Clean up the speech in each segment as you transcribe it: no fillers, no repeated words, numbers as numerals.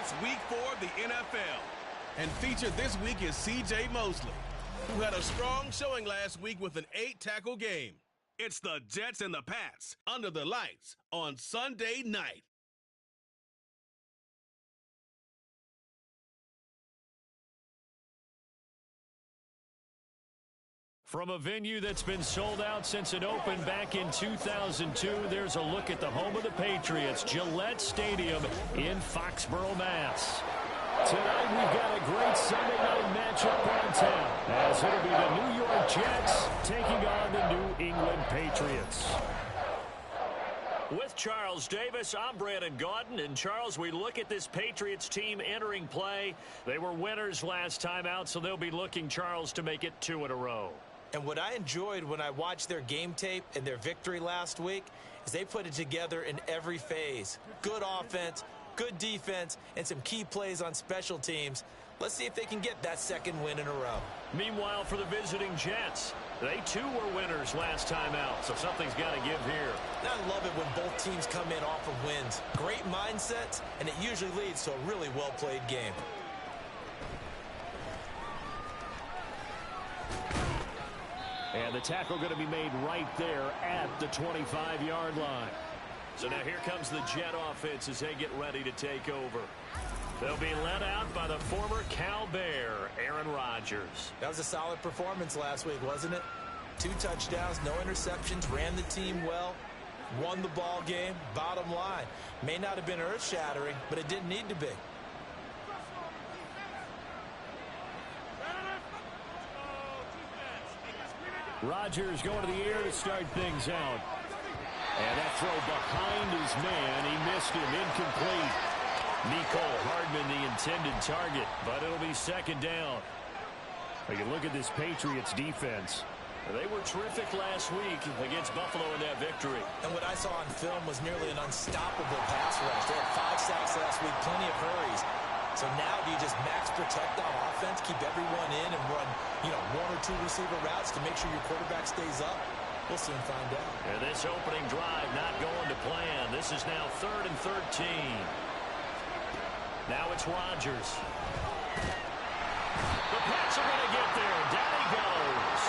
It's week 4 of the NFL. And featured this week is C.J. Mosley, who had a strong showing last week with an 8-tackle game. It's the Jets and the Pats under the lights on Sunday night. From a venue that's been sold out since it opened back in 2002, there's a look at the home of the Patriots, Gillette Stadium in Foxborough, Mass. Tonight we've got a great Sunday night matchup on tap, as it'll be the New York Jets taking on the New England Patriots. With Charles Davis, I'm Brandon Gaudin. And Charles, we look at this Patriots team entering play. They were winners last time out, so they'll be looking, Charles, to make it 2 in a row. And what I enjoyed when I watched their game tape and their victory last week is they put it together in every phase. Good offense, good defense, and some key plays on special teams. Let's see if they can get that second win in a row. Meanwhile, for the visiting Jets, they too were winners last time out, so something's got to give here. Now, I love it when both teams come in off of wins. Great mindsets, and it usually leads to a really well-played game. And the tackle going to be made right there at the 25-yard line. So now here comes the Jet offense as they get ready to take over. They'll be led out by the former Cal Bear, Aaron Rodgers. That was a solid performance last week, wasn't it? 2 touchdowns, no interceptions, ran the team well, won the ball game. Bottom line, may not have been earth-shattering, but it didn't need to be. Rodgers going to the air to start things out. And that throw behind his man. He missed him. Incomplete. Nicole Hardman the intended target, but it'll be second down. You can look at this Patriots defense. They were terrific last week against Buffalo in that victory. And what I saw on film was nearly an unstoppable pass rush. They had 5 sacks last week, plenty of hurries. So now do you just max protect on offense, keep everyone in, and run, 1 or 2 receiver routes to make sure your quarterback stays up? We'll soon find out. And this opening drive not going to plan. This is now 3rd and 13. Now it's Rodgers. The Pats are going to get there. Down he goes.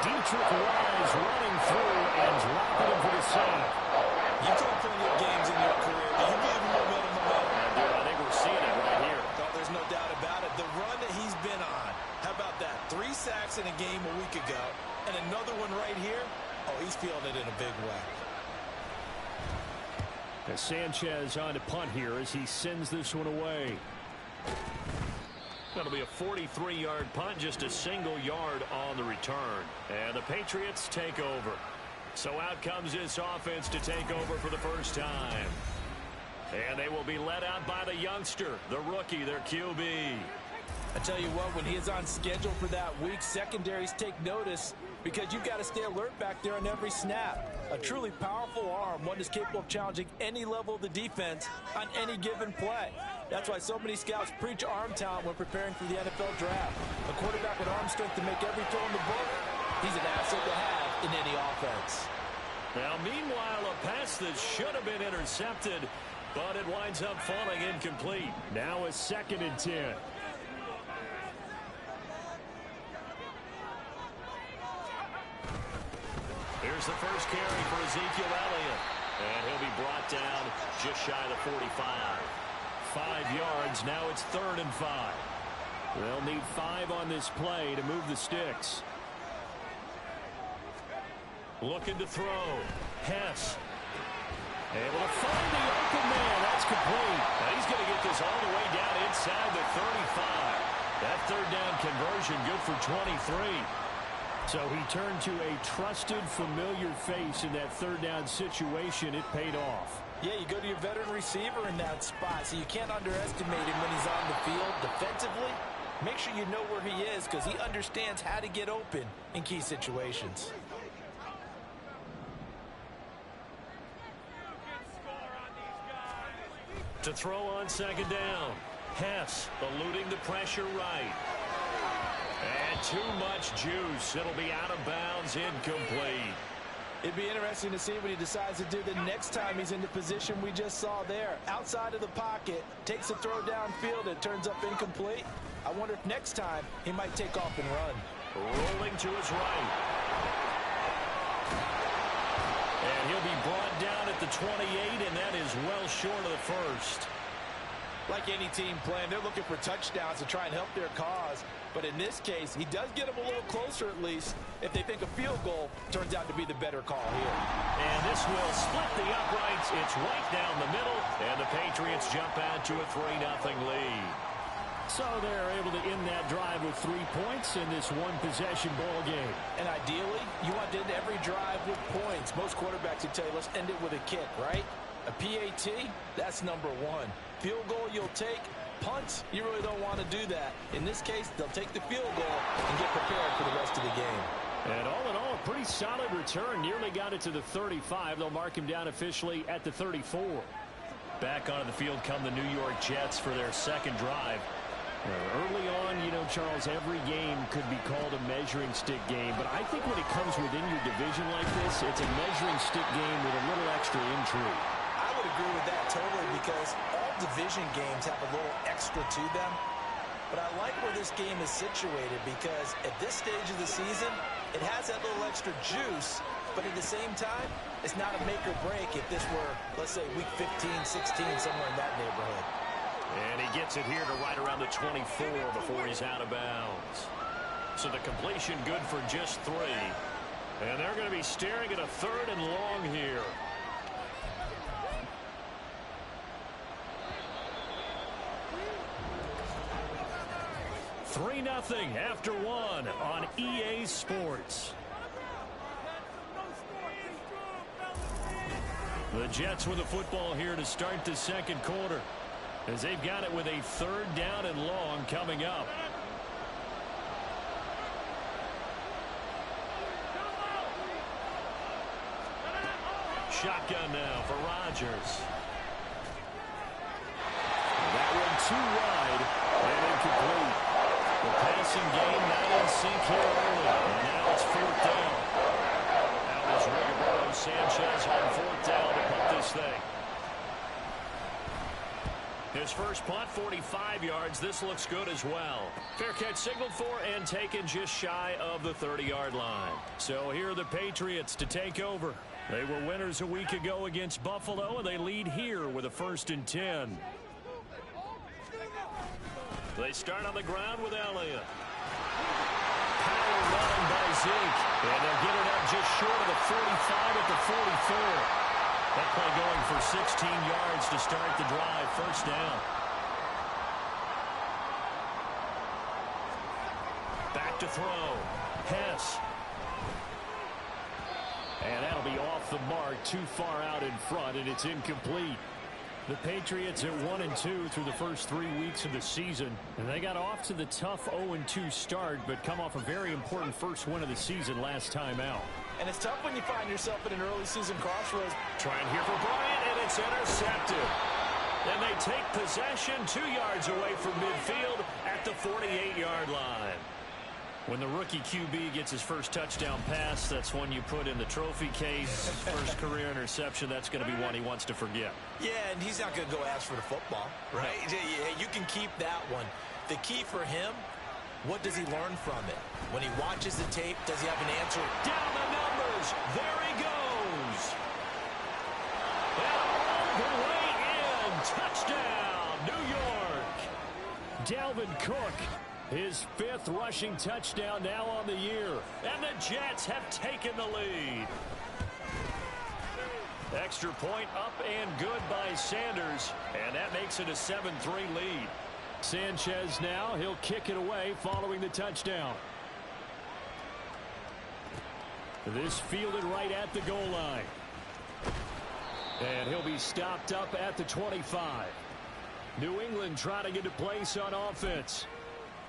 Dietrich Wise running through and dropping him for the sack. You've played plenty of games in your career. Do you gave him momentum? I think we're seeing it right here. Oh, there's no doubt about it. The run that he's been on. How about that? 3 sacks in a game a week ago. And another one right here. Oh, he's feeling it in a big way. As Sanchez on to punt here as he sends this one away. That'll be a 43-yard punt, just a single yard on the return. And the Patriots take over. So out comes this offense to take over for the first time. And they will be led out by the youngster, the rookie, their QB. I tell you what, when he is on schedule for that week, secondaries take notice because you've got to stay alert back there on every snap. A truly powerful arm, one that's capable of challenging any level of the defense on any given play. That's why so many scouts preach arm talent when preparing for the NFL draft. A quarterback with arm strength to make every throw in the book, he's an asset to have in any offense. Now, meanwhile, a pass that should have been intercepted, but it winds up falling incomplete. Now a 2nd and 10. Here's the first carry for Ezekiel Elliott. And he'll be brought down just shy of the 45. 5 yards. Now it's 3rd and 5. They'll need 5 on this play to move the sticks. Looking to throw. Hess. Able to find the open man. That's complete. Now he's going to get this all the way down inside the 35. That 3rd down conversion good for 23. So he turned to a trusted, familiar face in that 3rd down situation. It paid off. Yeah, you go to your veteran receiver in that spot, so you can't underestimate him when he's on the field defensively. Make sure you know where he is because he understands how to get open in key situations. To throw on 2nd down. Hess eluding the pressure right. And too much juice. It'll be out of bounds, incomplete. It'd be interesting to see what he decides to do the next time he's in the position we just saw there. Outside of the pocket, takes a throw downfield, it turns up incomplete. I wonder if next time he might take off and run. Rolling to his right. And he'll be brought down at the 28, and that is well short of the first. Like any team playing, they're looking for touchdowns to try and help their cause. But in this case, he does get them a little closer at least if they think a field goal turns out to be the better call here. And this will split the uprights. It's right down the middle, and the Patriots jump out to a 3-0 lead. So they're able to end that drive with 3 points in this one-possession ball game. And ideally, you want to end every drive with points. Most quarterbacks would tell you, let's end it with a kick, right? A PAT, that's number one. Field goal you'll take. Punt, you really don't want to do that. In this case, they'll take the field goal and get prepared for the rest of the game. And all in all, a pretty solid return. Nearly got it to the 35. They'll mark him down officially at the 34. Back onto the field come the New York Jets for their second drive. Early on, you know, Charles, every game could be called a measuring stick game. But I think when it comes within your division like this, it's a measuring stick game with a little extra intrigue. I would agree with that totally because all division games have a little extra to them. But I like where this game is situated because at this stage of the season, it has that little extra juice. But at the same time, it's not a make or break if this were, let's say, week 15, 16, somewhere in that neighborhood. And he gets it here to right around the 24 before he's out of bounds. So the completion good for just 3. And they're going to be staring at a 3rd and long here. Three 3-0 after 1 on EA Sports. The Jets with the football here to start the second quarter, as they've got it with a 3rd down and long coming up. Shotgun now for Rodgers. That one too wide and incomplete. The passing game not in sync here early. And now it's 4th down. Now is Rigoberto Sanchez on 4th down to punt this thing. His first punt, 45 yards. This looks good as well. Fair catch signaled for and taken just shy of the 30-yard line. So here are the Patriots to take over. They were winners a week ago against Buffalo, and they lead here with a 1st and 10. They start on the ground with Elliott. Power running by Zeke. And they'll get it up just short of the 45 at the 44. That play going for 16 yards to start the drive. 1st down. Back to throw. Hess. And that'll be off the mark, too far out in front, and it's incomplete. The Patriots at 1-2 through the first 3 weeks of the season. And they got off to the tough 0-2 start, but come off a very important first win of the season last time out. And it's tough when you find yourself at an early season crossroads. Trying here for Bryant, and it's intercepted. And they take possession 2 yards away from midfield at the 48-yard line. When the rookie QB gets his first touchdown pass, that's one you put in the trophy case. First career interception, that's going to be one he wants to forget. Yeah, and he's not going to go ask for the football, right? You can keep that one. The key for him, what does he learn from it? When he watches the tape, does he have an answer? Down the numbers. There he goes. And all the way in. Touchdown, New York. Dalvin Cook, his 5th rushing touchdown now on the year. And the Jets have taken the lead. Extra point up and good by Sanders. And that makes it a 7-3 lead. Sanchez now, he'll kick it away following the touchdown. This fielded right at the goal line. And he'll be stopped up at the 25. New England trying to get a place on offense.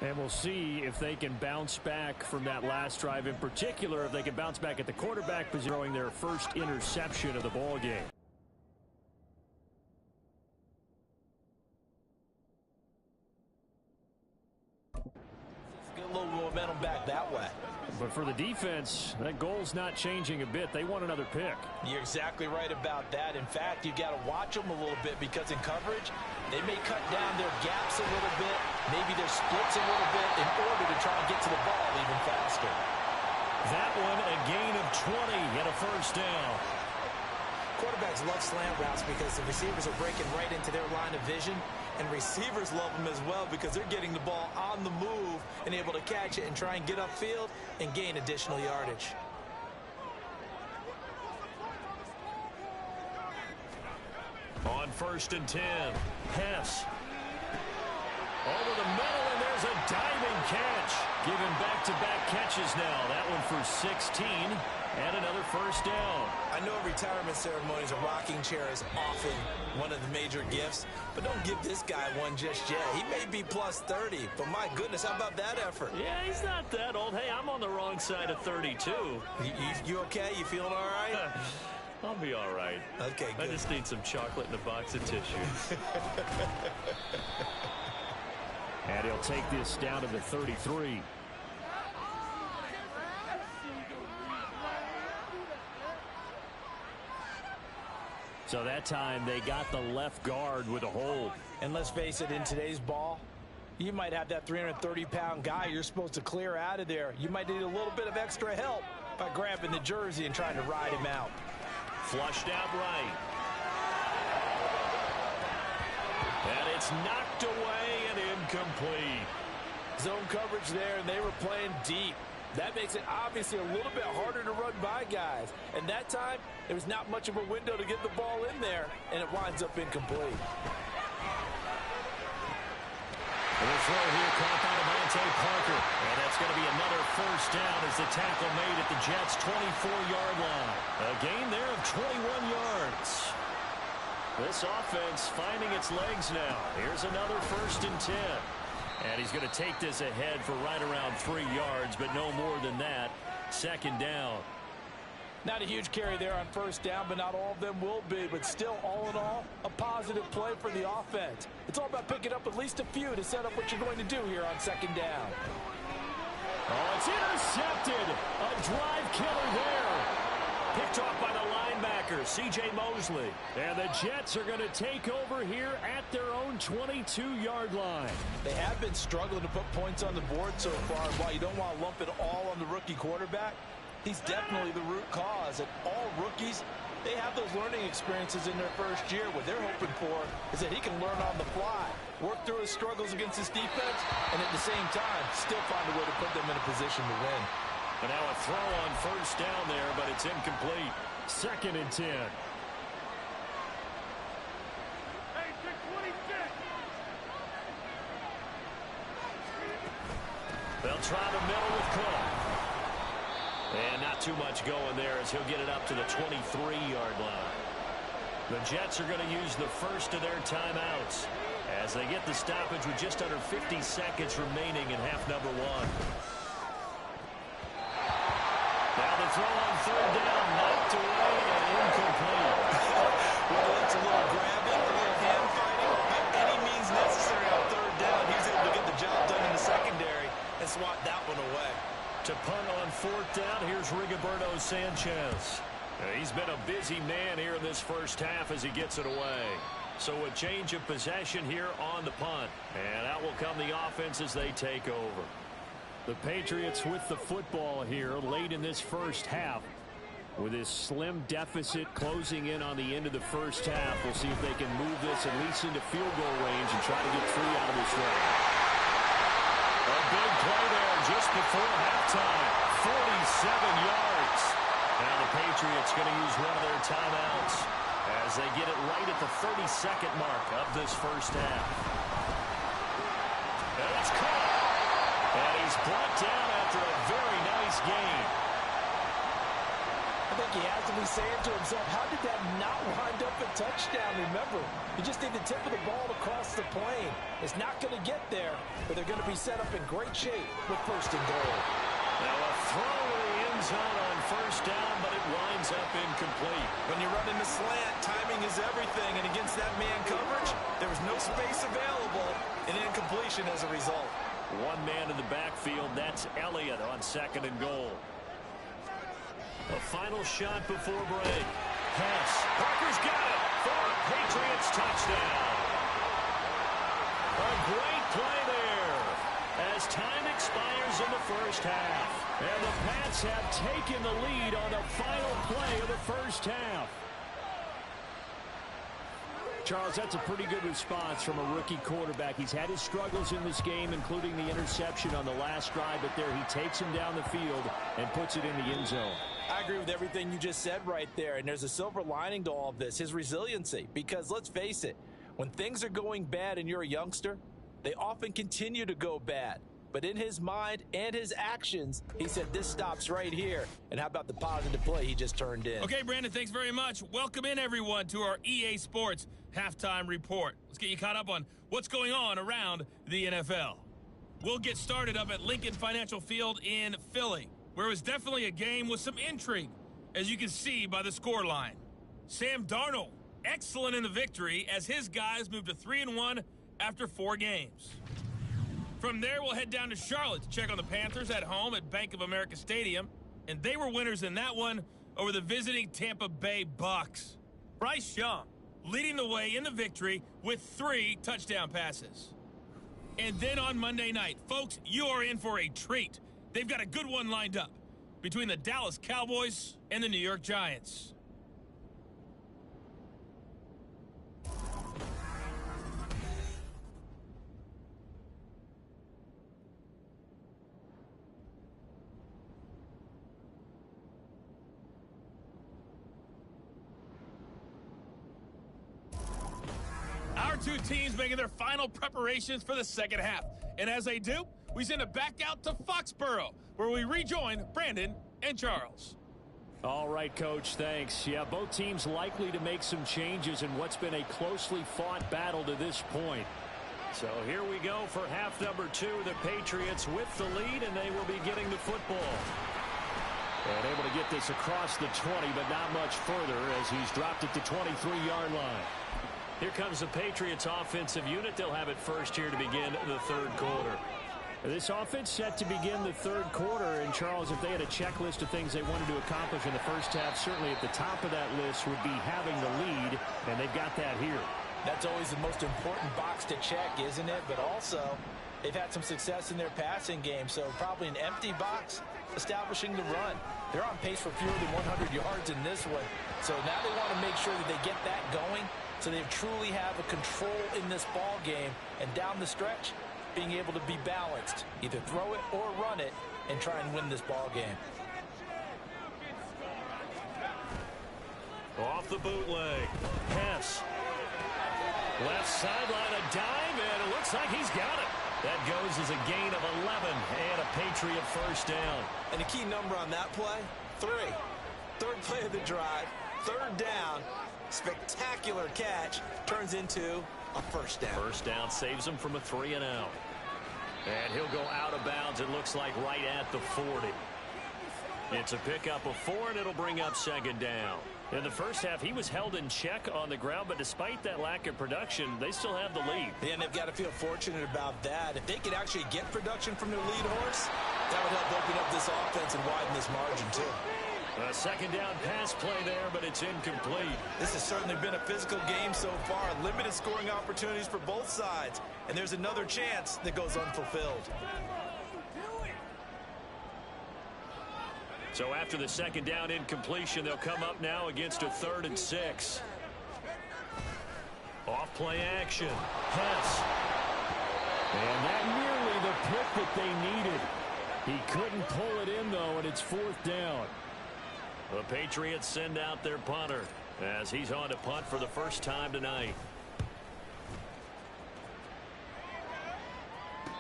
And we'll see if they can bounce back from that last drive. In particular, if they can bounce back at the quarterback position, throwing their first interception of the ball game. Get a little momentum back that way. But for the defense, that goal's not changing a bit. They want another pick. You're exactly right about that. In fact, you got to watch them a little bit because in coverage, they may cut down their gaps a little bit, maybe their splits a little bit in order to try and get to the ball even faster. That one, a gain of 20 and a first down. Quarterbacks love slant routes because the receivers are breaking right into their line of vision, and receivers love them as well because they're getting the ball on the move and able to catch it and try and get upfield and gain additional yardage. On 1st and 10, Hess. Over the middle, and there's a diving catch. Given back-to-back catches now. That one for 16, and another first down. I know retirement ceremonies, a rocking chair is often one of the major gifts, but don't give this guy one just yet. He may be plus 30, but my goodness, how about that effort? Yeah, he's not that old. Hey, I'm on the wrong side of 32. You okay? You feeling all right? I'll be all right. Okay, good. I just need some chocolate and a box of tissue. And he'll take this down to the 33. So that time they got the left guard with a hold. And let's face it, in today's ball, you might have that 330-pound guy you're supposed to clear out of there. You might need a little bit of extra help by grabbing the jersey and trying to ride him out. Flushed out right. And it's knocked away and incomplete. Zone coverage there, and they were playing deep. That makes it obviously a little bit harder to run by guys. And that time, there was not much of a window to get the ball in there, and it winds up incomplete. And the throw here caught by Devontae Parker. And that's going to be another first down as the tackle made at the Jets' 24-yard line. A gain there of 21 yards. This offense finding its legs now. Here's another 1st and 10. And he's going to take this ahead for right around 3 yards, but no more than that. 2nd down. Not a huge carry there on 1st down, but not all of them will be. But still, all in all, a positive play for the offense. It's all about picking up at least a few to set up what you're going to do here on 2nd down. Oh, it's intercepted. A drive killer there. Picked off by the linebacker, C.J. Mosley. And the Jets are going to take over here at their own 22-yard line. They have been struggling to put points on the board so far. And while you don't want to lump it all on the rookie quarterback, he's definitely the root cause. And all rookies, they have those learning experiences in their first year. What they're hoping for is that he can learn on the fly, work through his struggles against his defense, and at the same time, still find a way to put them in a position to win. And now a throw on 1st down there, but it's incomplete. 2nd and 10. They'll try the middle with Cook. And not too much going there as he'll get it up to the 23-yard line. The Jets are going to use the first of their timeouts as they get the stoppage with just under 50 seconds remaining in half number 1. Now the throw on 3rd down, knocked away and incomplete. Well, it's a little grabbing, a little hand fighting. By any means necessary on 3rd down, he was able to get the job done in the secondary and swat that one away. To punt on 4th down, here's Rigoberto Sanchez. He's been a busy man here in this first half as he gets it away. So a change of possession here on the punt. And out will come the offense as they take over. The Patriots with the football here late in this first half. With this slim deficit closing in on the end of the first half, we'll see if they can move this at least into field goal range and try to get 3 out of this one. A big play there just before halftime. 47 yards. Now the Patriots going to use one of their timeouts as they get it right at the 32nd mark of this first half. And it's caught. And he's brought down after a very nice gain. I think he has to be saying to himself, how did that not wind up a touchdown? Remember, you just need the tip of the ball to cross the plane. It's not going to get there, but they're going to be set up in great shape with 1st and goal. Now a throw in the end zone on 1st down, but it winds up incomplete. When you're running the slant, timing is everything, and against that man coverage, there was no space available, and incompletion as a result. One man in the backfield. That's Elliott on 2nd and goal. A final shot before break. Pass. Parker's got it for a Patriots touchdown. A great play there as time expires in the first half. And the Pats have taken the lead on the final play of the first half. Charles, that's a pretty good response from a rookie quarterback. He's had his struggles in this game, including the interception on the last drive, but there he takes him down the field and puts it in the end zone. I agree with everything you just said right there, and there's a silver lining to all of this, his resiliency. Because let's face it, when things are going bad and you're a youngster, they often continue to go bad. But in his mind and his actions, he said this stops right here. And how about the positive play he just turned in? Okay, Brandon, thanks very much. Welcome in, everyone, to our EA Sports Halftime Report. Let's get you caught up on what's going on around the NFL. We'll get started up at Lincoln Financial Field in Philly, where it was definitely a game with some intrigue, as you can see by the scoreline. Sam Darnold, excellent in the victory, as his guys moved to 3-1 after 4 games. From there, we'll head down to Charlotte to check on the Panthers at home at Bank of America Stadium, and they were winners in that one over the visiting Tampa Bay Bucks. Bryce Young leading the way in the victory with 3 touchdown passes. And then on Monday night, folks, you are in for a treat. They've got a good one lined up between the Dallas Cowboys and the New York Giants. Our two teams making their final preparations for the second half. And as they do, we send it back out to Foxborough, where we rejoin Brandon and Charles. All right, Coach, thanks. Yeah, both teams likely to make some changes in what's been a closely fought battle to this point. So here we go for half number 2. The Patriots with the lead, and they will be getting the football. And able to get this across the 20, but not much further as he's dropped it to 23-yard line. Here comes the Patriots offensive unit. They'll have it first here to begin the third quarter. This offense set to begin the third quarter. And, Charles, if they had a checklist of things they wanted to accomplish in the first half, certainly at the top of that list would be having the lead, and they've got that here. That's always the most important box to check, isn't it? But also, they've had some success in their passing game, so probably an empty box establishing the run. They're on pace for fewer than 100 yards in this one. So now they want to make sure that they get that going, so they truly have a control in this ball game, and down the stretch, being able to be balanced, either throw it or run it, and try and win this ball game. Off the bootleg, pass. Left sideline, a dive, and it looks like he's got it. That goes as a gain of 11 and a Patriot first down. And a key number on that play, 3. Third play of the drive, third down. Spectacular catch turns into a first down. First down saves him from a 3-and-out. And he'll go out of bounds, it looks like, right at the 40. It's a pickup of 4, and it'll bring up second down. In the first half, he was held in check on the ground, but despite that lack of production, they still have the lead. Yeah, and they've got to feel fortunate about that. If they could actually get production from their lead horse, that would help open up this offense and widen this margin, too. A second down pass play there, but it's incomplete. This has certainly been a physical game so far. Limited scoring opportunities for both sides. And there's another chance that goes unfulfilled. So after the second down incompletion, they'll come up now against a 3rd and 6. Off play action. Pass. And that nearly the pick that they needed. He couldn't pull it in, though, and it's 4th down. The Patriots send out their punter as he's on to punt for the first time tonight.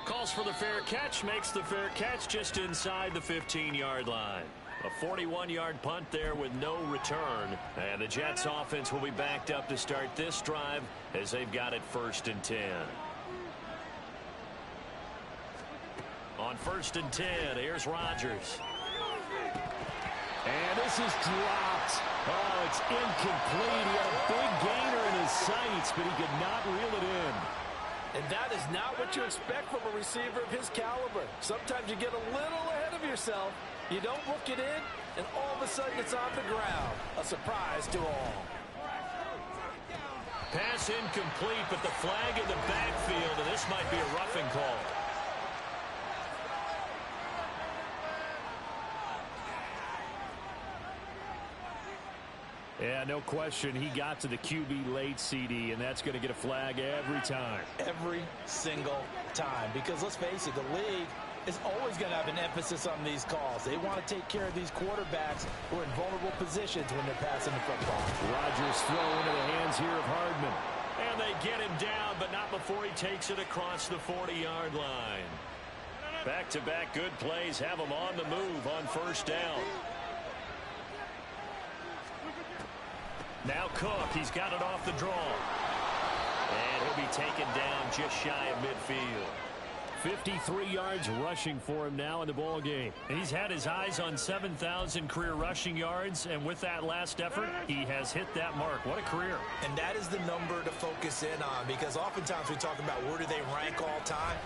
Calls for the fair catch, makes the fair catch just inside the 15-yard line. A 41-yard punt there with no return. And the Jets offense will be backed up to start this drive as they've got it 1st and 10. On 1st and 10, here's Rodgers. And this is dropped. Oh, it's incomplete. He had a big gainer in his sights, but he could not reel it in. And that is not what you expect from a receiver of his caliber. Sometimes you get a little ahead of yourself. You don't look it in, and all of a sudden it's on the ground. A surprise to all. Pass incomplete, but the flag in the backfield, and this might be a roughing call. Yeah, no question. He got to the QB late, CD, and that's going to get a flag every time. Every single time. Because let's face it, the league is always going to have an emphasis on these calls. They want to take care of these quarterbacks who are in vulnerable positions when they're passing the football. Rodgers throw into the hands here of Hardman. And they get him down, but not before he takes it across the 40-yard line. Back-to-back good plays have him on the move on first down. Now Cook, he's got it off the draw. And he'll be taken down just shy of midfield. 53 yards rushing for him now in the ball game. He's had his eyes on 7,000 career rushing yards, and with that last effort, he has hit that mark. What a career. And that is the number to focus in on, because oftentimes we talk about where do they rank all time.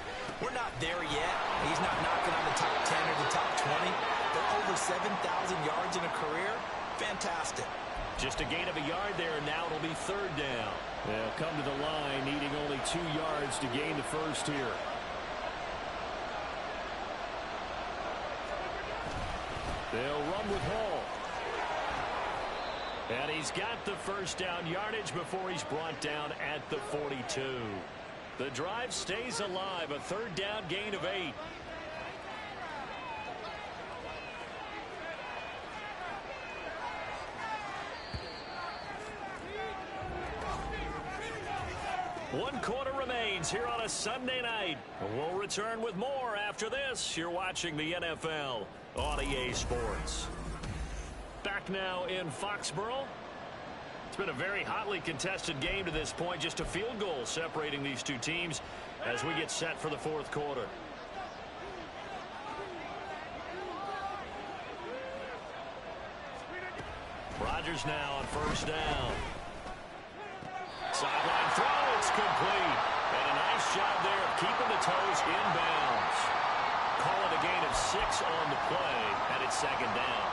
We're not there yet. He's not knocking on the top 10 or the top 20, but over 7,000 yards in a career, fantastic. Just a gain of a yard there, and now it'll be third down. They'll come to the line, needing only 2 yards to gain the first here. They'll run with Hall. And he's got the first down yardage before he's brought down at the 42. The drive stays alive, a third down gain of 8. One quarter remains here on a Sunday night. We'll return with more after this. You're watching the NFL on EA Sports. Back now in Foxborough. It's been a very hotly contested game to this point. Just a field goal separating these two teams as we get set for the fourth quarter. Rodgers now on first down. Sideline throw, it's complete. And a nice job there of keeping the toes inbounds. Call it a gain of 6 on the play, and it's second down.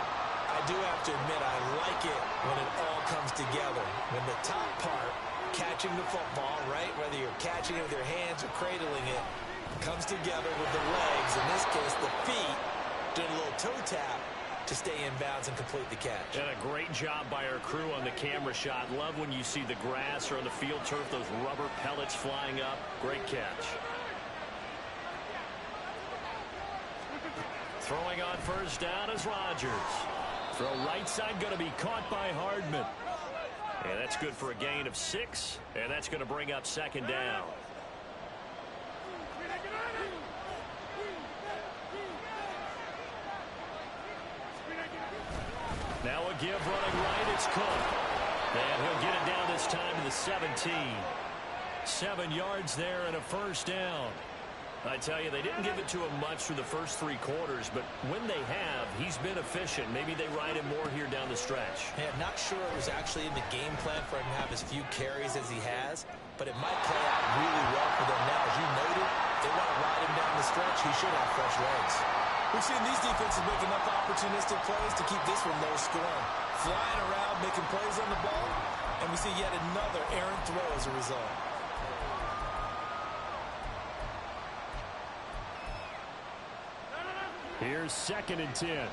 I do have to admit, I like it when it all comes together. When the top part, catching the football, right, whether you're catching it with your hands or cradling it, comes together with the legs, in this case the feet, doing a little toe tap to stay in bounds and complete the catch. And a great job by our crew on the camera shot. Love when you see the grass or on the field turf, those rubber pellets flying up. Great catch. Throwing on first down is Rodgers. Throw right side going to be caught by Hardman. And that's good for a gain of 6. And that's going to bring up second down. Now a give running right, it's Cook. And he'll get it down this time to the 17. 7 yards there and a first down. I tell you, they didn't give it to him much through the first 3 quarters, but when they have, he's been efficient. Maybe they ride him more here down the stretch. Yeah, I'm not sure it was actually in the game plan for him to have as few carries as he has, but it might play out really well for them now. As you noted, if they want to ride him down the stretch, he should have fresh legs. We've seen these defenses make enough opportunistic plays to keep this one low scoring. Flying around, making plays on the ball, and we see yet another errant throw as a result. Here's 2nd and 10.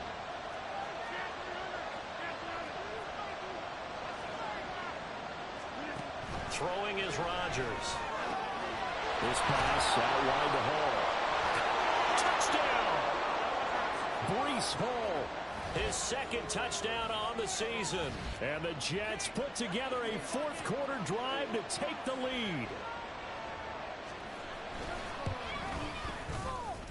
Throwing is Rodgers. This pass out wide to Hall. Touchdown! Breece Hall. His 2nd touchdown on the season. And the Jets put together a fourth quarter drive to take the lead.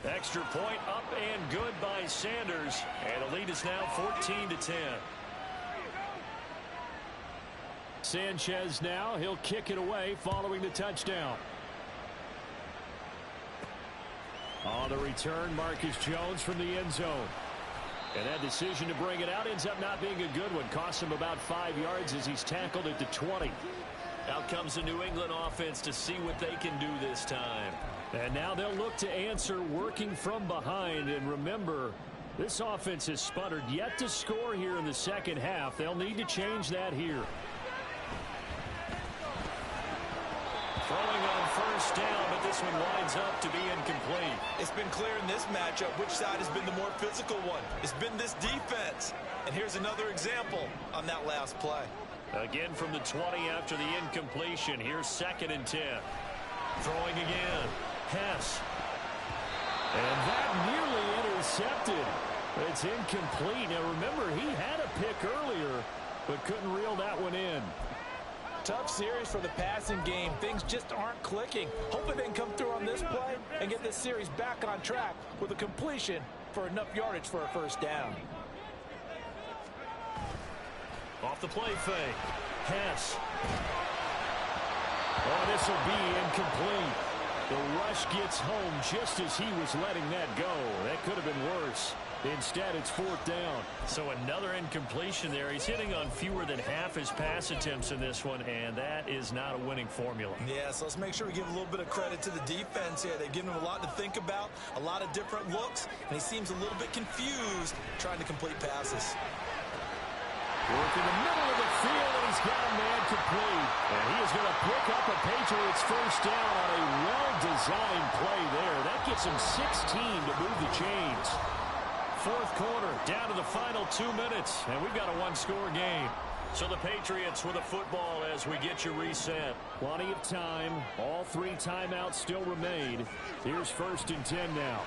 Extra point up and good by Sanders. And the lead is now 14-10. Sanchez now, he'll kick it away following the touchdown. On the return, Marcus Jones from the end zone. And that decision to bring it out ends up not being a good one. Costs him about 5 yards as he's tackled at the 20. Out comes the New England offense to see what they can do this time. And now they'll look to answer working from behind. And remember, this offense has sputtered yet to score here in the second half. They'll need to change that here. Throwing on first down, but this one winds up to be incomplete. It's been clear in this matchup which side has been the more physical one. It's been this defense. And here's another example on that last play. Again from the 20 after the incompletion. Here's 2nd and 10. Throwing again. Hess. And that nearly intercepted. It's incomplete. Now remember, he had a pick earlier, but couldn't reel that one in. Tough series for the passing game. Things just aren't clicking. Hoping they can come through on this play and get this series back on track with a completion for enough yardage for a first down. Off the play fake. Hess. Oh, this will be incomplete. The rush gets home just as he was letting that go. That could have been worse. Instead, it's 4th down. So another incompletion there. He's hitting on fewer than half his pass attempts in this one, and that is not a winning formula. Yeah, so let's make sure we give a little bit of credit to the defense here. They've given him a lot to think about, a lot of different looks, and he seems a little bit confused trying to complete passes. Work in the middle of the field, and he's got a man complete. And he is going to pick up a Patriots first down on a well-designed play there. That gets him 16 to move the chains. 4th quarter, down to the final 2 minutes, and we've got a one-score game. So the Patriots with a football as we get you reset. Plenty of time. All 3 timeouts still remain. Here's 1st and 10 now.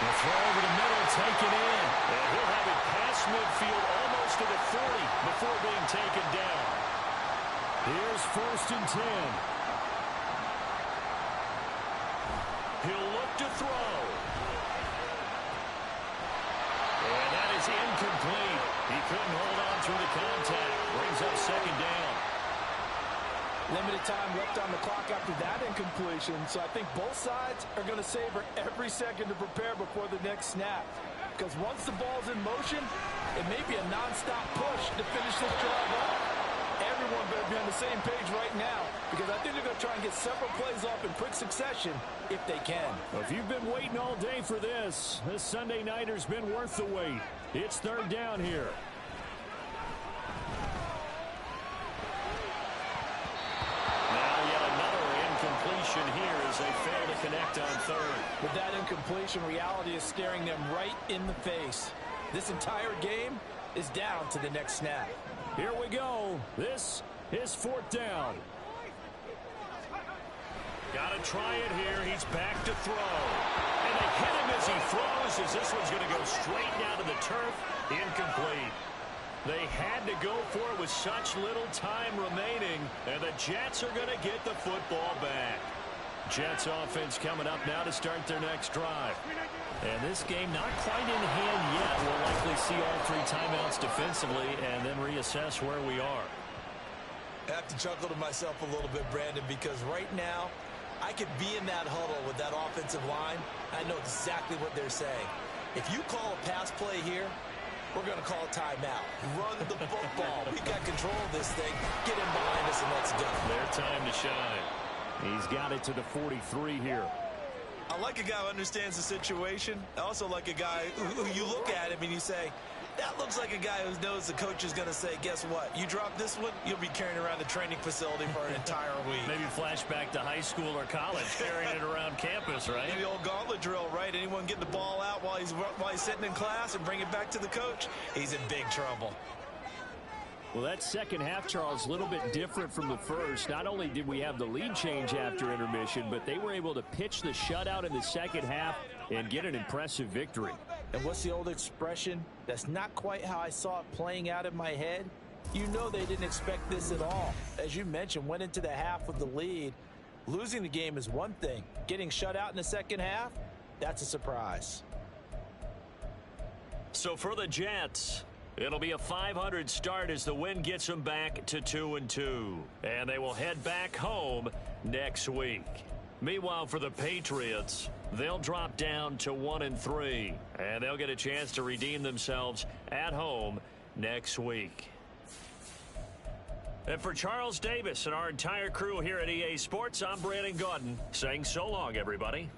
The throw over the middle, taken in. And he'll have it past midfield almost to the 40 before being taken down. Here's 1st and 10. He'll look to throw. And that is incomplete. He couldn't hold on through the contact. Brings up 2nd down. Limited time left on the clock after that incompletion, so I think both sides are going to savor every second to prepare before the next snap. Because once the ball's in motion, it may be a non-stop push to finish this drive off. Everyone better be on the same page right now, because I think they're going to try and get several plays off in quick succession if they can. Well, if you've been waiting all day for this Sunday nighter's been worth the wait. It's 3rd down here. Here as they fail to connect on 3rd. With that incompletion, reality is staring them right in the face. This entire game is down to the next snap. Here we go. This is 4th down. Got to try it here. He's back to throw. And they hit him as he throws, as this one's going to go straight down to the turf. Incomplete. They had to go for it with such little time remaining, and the Jets are going to get the football back. Jets offense coming up now to start their next drive. And this game not quite in hand yet. We'll likely see all 3 timeouts defensively and then reassess where we are. I have to chuckle to myself a little bit, Brandon, because right now I could be in that huddle with that offensive line. I know exactly what they're saying. If you call a pass play here, we're going to call a timeout. Run the football. We got control of this thing. Get in behind us and let's go. Their time to shine. He's got it to the 43 here. I like a guy who understands the situation. I also like a guy who you look at him and you say, that looks like a guy who knows the coach is going to say, guess what? You drop this one, you'll be carrying around the training facility for an entire week. Maybe flashback to high school or college, carrying it around campus, right? Maybe the old gauntlet drill, right? Anyone get the ball out while he's sitting in class and bring it back to the coach? He's in big trouble. Well, that second half, Charles, a little bit different from the first. Not only did we have the lead change after intermission, but they were able to pitch the shutout in the second half and get an impressive victory. And what's the old expression? That's not quite how I saw it playing out in my head. You know they didn't expect this at all. As you mentioned, went into the half with the lead. Losing the game is one thing. Getting shut out in the second half, that's a surprise. So for the Jets, it'll be a .500 start as the win gets them back to 2-2. And they will head back home next week. Meanwhile, for the Patriots, they'll drop down to 1-3. And they'll get a chance to redeem themselves at home next week. And for Charles Davis and our entire crew here at EA Sports, I'm Brandon Gaudin saying so long, everybody.